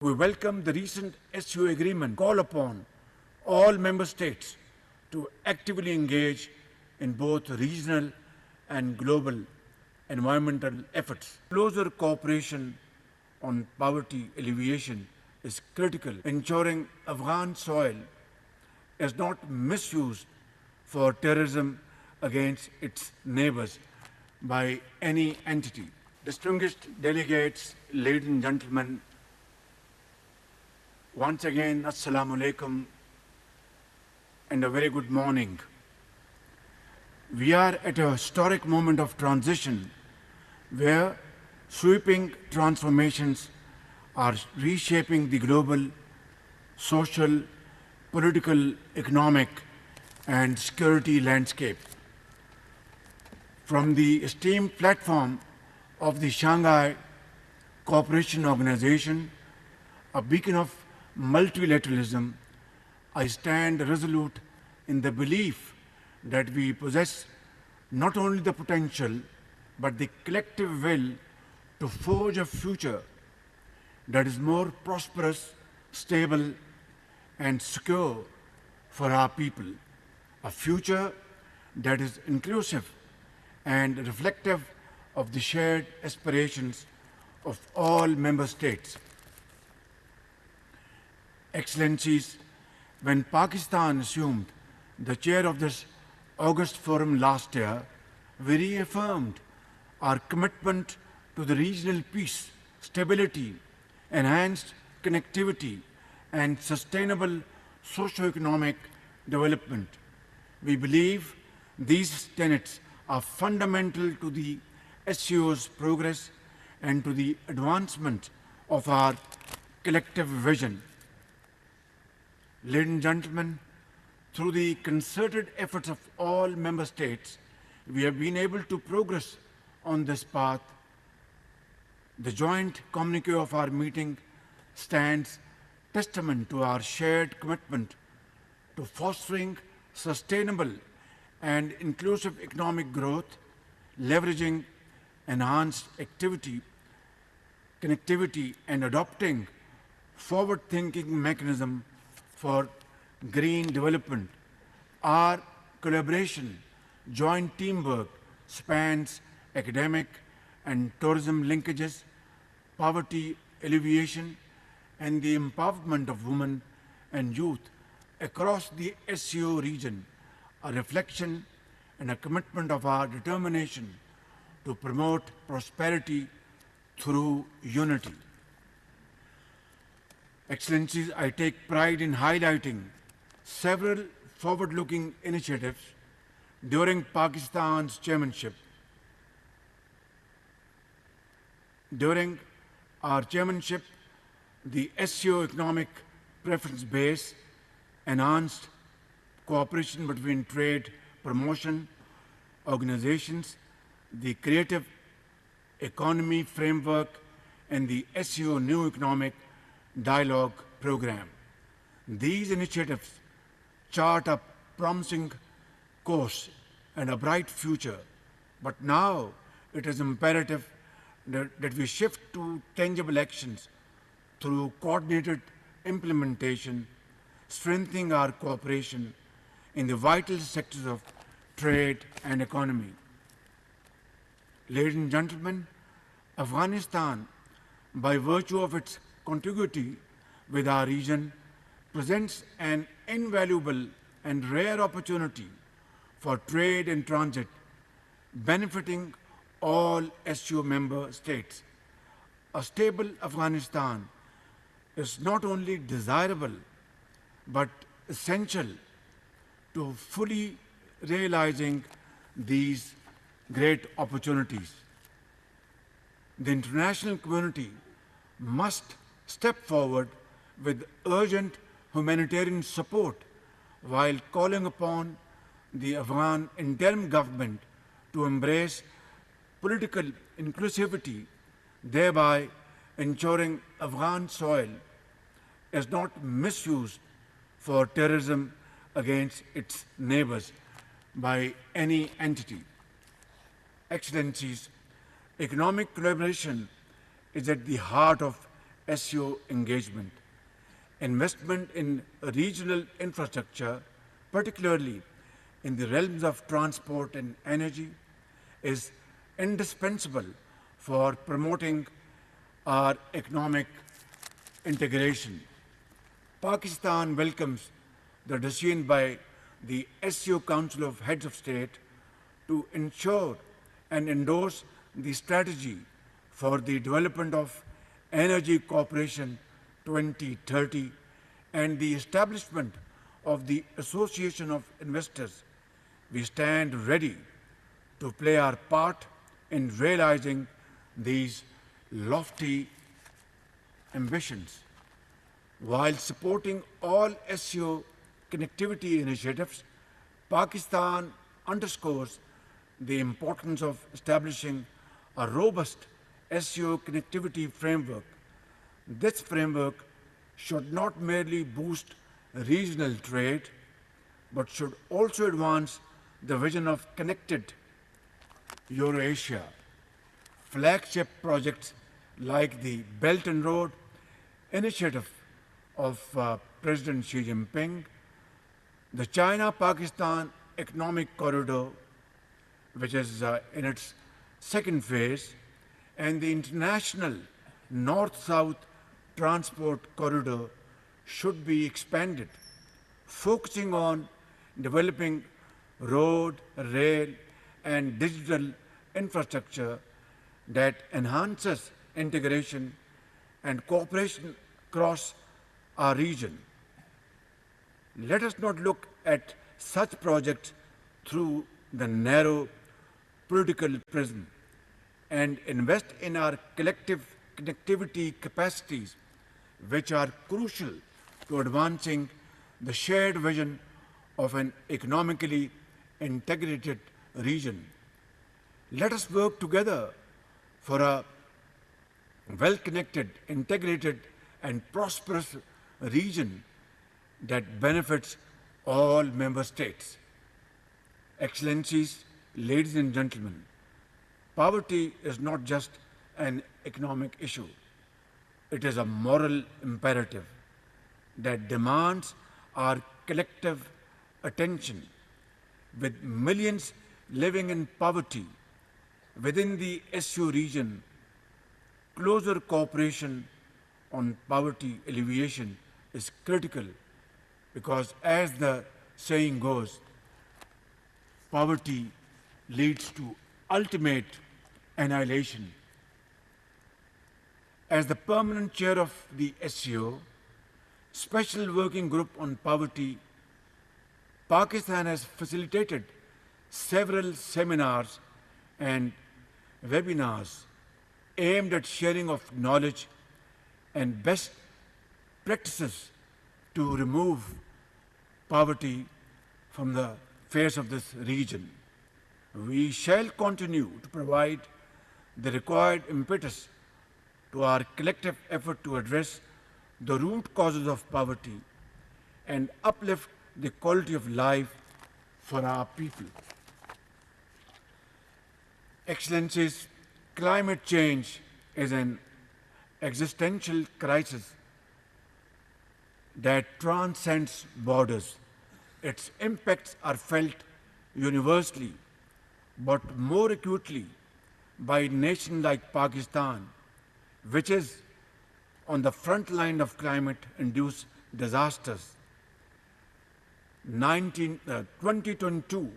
We welcome the recent SCO agreement call upon all member states to actively engage in both regional and global environmental efforts. Closer cooperation on poverty alleviation is critical, ensuring Afghan soil is not misused for terrorism against its neighbors by any entity. Distinguished delegates, ladies and gentlemen, once again, Assalamu alaikum and a very good morning. We are at a historic moment of transition where sweeping transformations are reshaping the global social, political, economic, and security landscape. From the esteemed platform of the Shanghai Cooperation Organization, a beacon of multilateralism, I stand resolute in the belief that we possess not only the potential but the collective will to forge a future that is more prosperous, stable, and secure for our people, a future that is inclusive and reflective of the shared aspirations of all member states. Excellencies, when Pakistan assumed the chair of this August Forum last year, we reaffirmed our commitment to the regional peace, stability, enhanced connectivity, and sustainable socio-economic development. We believe these tenets are fundamental to the SCO's progress and to the advancement of our collective vision. Ladies and gentlemen, through the concerted efforts of all member states, we have been able to progress on this path. The joint communique of our meeting stands testament to our shared commitment to fostering sustainable and inclusive economic growth, leveraging enhanced connectivity, and adopting forward-thinking mechanism for green development. Our collaboration, joint teamwork spans academic and tourism linkages, poverty alleviation, and the empowerment of women and youth across the SCO region, a reflection and a commitment of our determination to promote prosperity through unity. Excellencies, I take pride in highlighting several forward-looking initiatives during Pakistan's chairmanship. During our chairmanship, the SCO economic preference base enhanced cooperation between trade promotion organizations, the creative economy framework, and the SCO new economic dialogue program. These initiatives chart a promising course and a bright future, but now it is imperative that we shift to tangible actions through coordinated implementation, strengthening our cooperation in the vital sectors of trade and economy. Ladies and gentlemen, Afghanistan, by virtue of its contiguity with our region, presents an invaluable and rare opportunity for trade and transit, benefiting all SCO member states. A stable Afghanistan is not only desirable but essential to fully realizing these great opportunities. The international community must step forward with urgent humanitarian support while calling upon the Afghan interim government to embrace political inclusivity, thereby ensuring Afghan soil is not misused for terrorism against its neighbors by any entity. Excellencies, economic collaboration is at the heart of SCO engagement. Investment in regional infrastructure, particularly in the realms of transport and energy, is indispensable for promoting our economic integration. Pakistan welcomes the decision by the SCO Council of Heads of State to ensure and endorse the strategy for the development of Energy Cooperation 2030 and the establishment of the Association of Investors. We stand ready to play our part in realizing these lofty ambitions. While supporting all SCO connectivity initiatives, Pakistan underscores the importance of establishing a robust SCO connectivity framework. This framework should not merely boost regional trade, but should also advance the vision of connected Eurasia. Flagship projects like the Belt and Road Initiative of President Xi Jinping, the China-Pakistan Economic Corridor, which is in its second phase, and the International North-South Transport Corridor should be expanded, focusing on developing road, rail, and digital infrastructure that enhances integration and cooperation across our region. Let us not look at such projects through the narrow political prism and invest in our collective connectivity capacities, which are crucial to advancing the shared vision of an economically integrated region. Let us work together for a well-connected, integrated, and prosperous region that benefits all member states. Excellencies, ladies and gentlemen, poverty is not just an economic issue. It is a moral imperative that demands our collective attention. With millions living in poverty within the SCO region, closer cooperation on poverty alleviation is critical because, as the saying goes, poverty leads to ultimate annihilation. As the permanent chair of the SCO, Special Working Group on Poverty, Pakistan has facilitated several seminars and webinars aimed at sharing of knowledge and best practices to remove poverty from the face of this region. We shall continue to provide the required impetus to our collective effort to address the root causes of poverty and uplift the quality of life for our people. Excellencies, climate change is an existential crisis that transcends borders. Its impacts are felt universally, but more acutely by a nation like Pakistan, which is on the front line of climate-induced disasters. 2022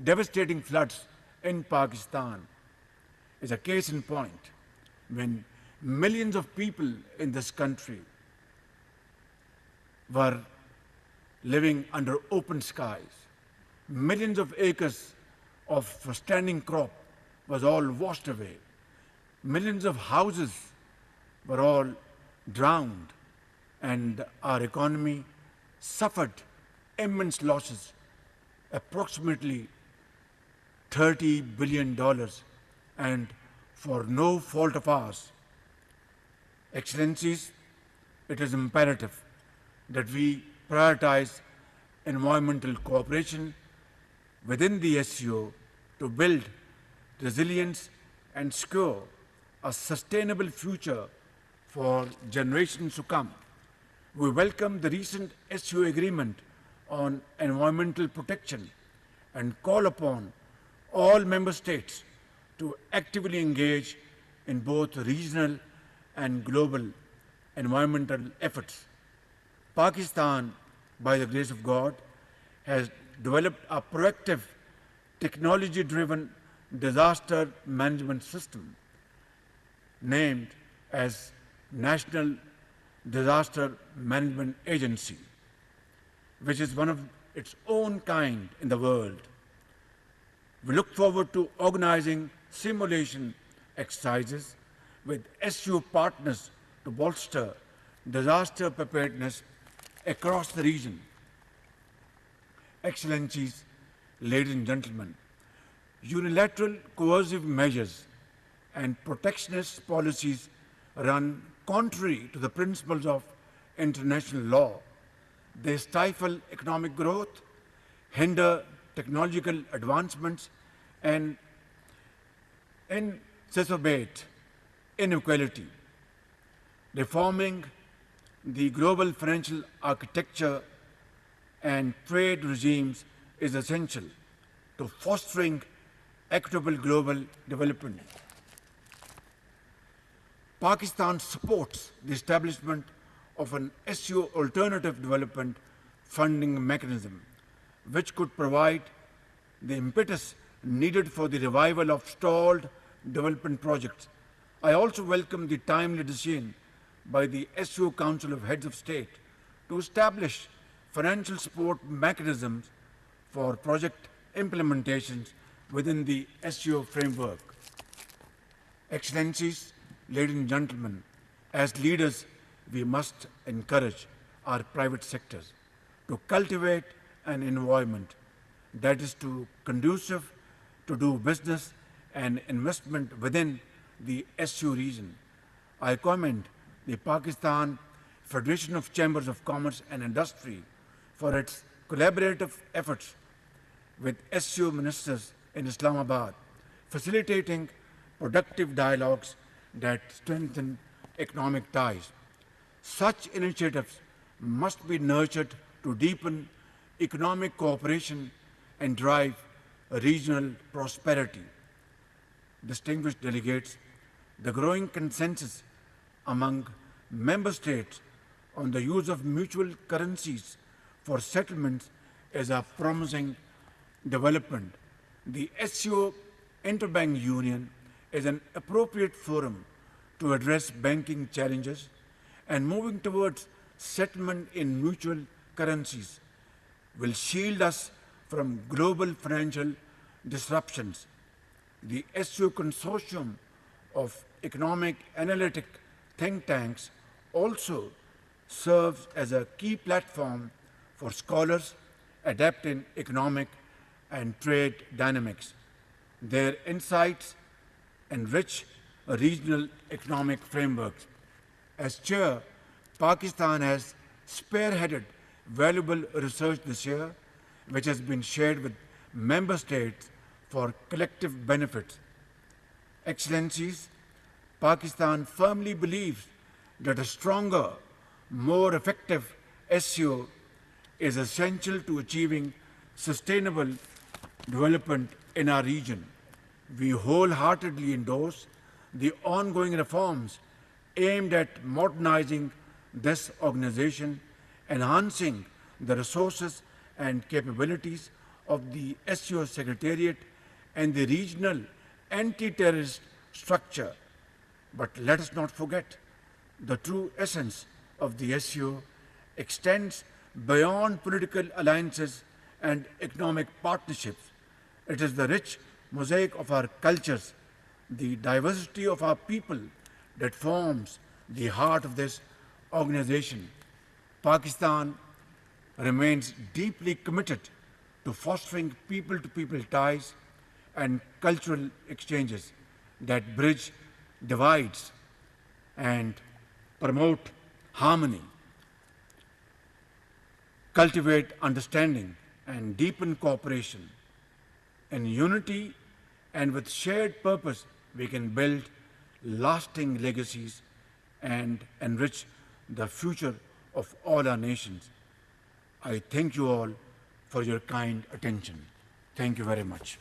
devastating floods in Pakistan is a case in point when millions of people in this country were living under open skies. Millions of acres of standing crop was all washed away. Millions of houses were all drowned, and our economy suffered immense losses, approximately $30 billion, and for no fault of ours. Excellencies, it is imperative that we prioritize environmental cooperation within the SCO to build resilience and secure a sustainable future for generations to come. We welcome the recent SCO agreement on environmental protection and call upon all member states to actively engage in both regional and global environmental efforts. Pakistan, by the grace of God, has developed a proactive, technology-driven disaster management system named as National Disaster Management Agency, which is one of its own kind in the world. We look forward to organizing simulation exercises with SCO partners to bolster disaster preparedness across the region. Excellencies, ladies and gentlemen, unilateral coercive measures and protectionist policies run contrary to the principles of international law. They stifle economic growth, hinder technological advancements, and exacerbate inequality. Reforming the global financial architecture and trade regimes is essential to fostering equitable global development. Pakistan supports the establishment of an SCO alternative development funding mechanism, which could provide the impetus needed for the revival of stalled development projects. I also welcome the timely decision by the SCO Council of Heads of State to establish financial support mechanisms for project implementations within the SCO framework. Excellencies, ladies and gentlemen, as leaders, we must encourage our private sectors to cultivate an environment that is conducive to do business and investment within the SCO region. I commend the Pakistan Federation of Chambers of Commerce and Industry for its collaborative efforts with SCO ministers in Islamabad, facilitating productive dialogues that strengthen economic ties. Such initiatives must be nurtured to deepen economic cooperation and drive regional prosperity. Distinguished delegates, the growing consensus among member states on the use of mutual currencies for settlements is a promising development. The SCO Interbank Union is an appropriate forum to address banking challenges, and moving towards settlement in mutual currencies will shield us from global financial disruptions. The SCO Consortium of Economic Analytic Think Tanks also serves as a key platform for scholars adapting economic and trade dynamics. Their insights enrich regional economic frameworks. As chair, Pakistan has spearheaded valuable research this year, which has been shared with member states for collective benefits. Excellencies, Pakistan firmly believes that a stronger, more effective SCO is essential to achieving sustainable development in our region. We wholeheartedly endorse the ongoing reforms aimed at modernizing this organization, enhancing the resources and capabilities of the SCO Secretariat and the regional anti-terrorist structure. But let us not forget, the true essence of the SCO extends beyond political alliances and economic partnerships. It is the rich mosaic of our cultures, the diversity of our people that forms the heart of this organization. Pakistan remains deeply committed to fostering people-to-people ties and cultural exchanges that bridge divides and promote harmony, cultivate understanding, and deepen cooperation. In unity and with shared purpose, we can build lasting legacies and enrich the future of all our nations. I thank you all for your kind attention. Thank you very much.